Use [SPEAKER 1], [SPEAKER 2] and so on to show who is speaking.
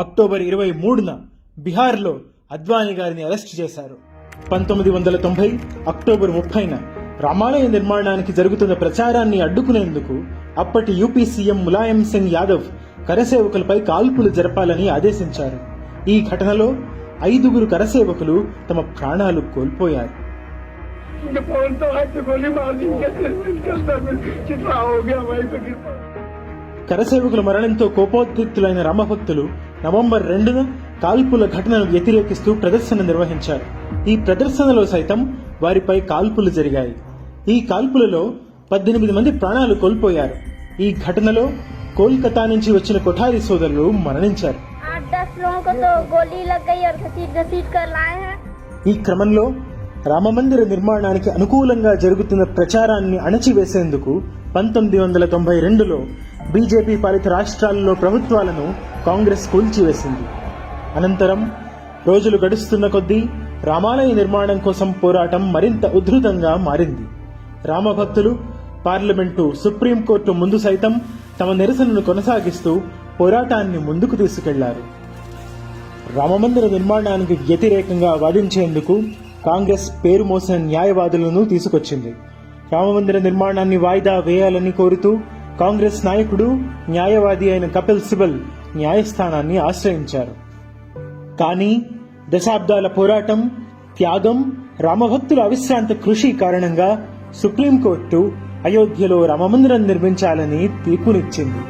[SPEAKER 1] October 23న బీహార్లో అద్వానీ గారిని arrest చేశారు. 1990 అక్టోబర్ 30న రామాలయ నిర్మాణానికి జరుగుతున్న ప్రచారాన్ని అడ్డుకునేందుకు అప్పటి యూపీ సీఎం ములాయం సింగ్ యాదవ్ కరసేవకులపై కాల్పులు జరపాలని ఆదేశించారు. ఈ ఘటనలో 5 కరసేవకులు తమ ప్రాణాలు కోల్పోయారు. కరసేవకుల మరణంతో కోపోద్రిక్తులైన రామభక్తులు నవంబర్ 2న కాల్పుల ఘటనను వ్యతిరేకిస్తూ ప్రదర్శన నిర్వహించారు. ఈ ప్రదర్శనలో సైతం వారిపై కాల్పులు జరిగాయి. ఈ కాల్పులలో 18 మంది ప్రాణాలు కోల్పోయారు. ఈ ఘటనలో కోల్కతా నుంచి వచ్చిన కొఠారి సోదరులు మరణించారు. ఈ క్రమంలో రామమందిర నిర్మాణానికి అనుకూలంగా జరుగుతున్న ప్రచారాన్ని అణచివేసేందుకు 1992లో బీజేపీ పాలిత రాష్ట్రాలలో ప్రభుత్వాలను కాంగ్రెస్ కూల్చివేసింది. అనంతరం రోజులు గడుస్తున్న కొద్దీ రామాలయ నిర్మాణం కోసం పోరాటం మరింత ఉధృతంగా మారింది. రామభక్తులు పార్లమెంటు, సుప్రీంకోర్టు ముందు సైతం తమ నిరసనను కొనసాగిస్తూ పోరాటాన్ని ముందుకు తీసుకెళ్లారు. రామమందిర నిర్మాణానికి వ్యతిరేకంగా వాదించేందుకు కాంగ్రెస్ పేరు మోసిన న్యాయవాదులను తీసుకొచ్చింది. రామమందిర నిర్మాణాన్ని వాయిదా వేయాలని కోరుతూ కాంగ్రెస్ నాయకుడు, న్యాయవాది అయిన కపిల్ సిబల్ న్యాయస్థానాన్ని ఆశ్రయించారు. కానీ దశాబ్దాల పోరాటం, త్యాగం, రామభక్తుల అవిశ్రాంత కృషి కారణంగా సుప్రీంకోర్టు అయోధ్యలో రామమందిరం నిర్మించాలని తీర్పునిచ్చింది.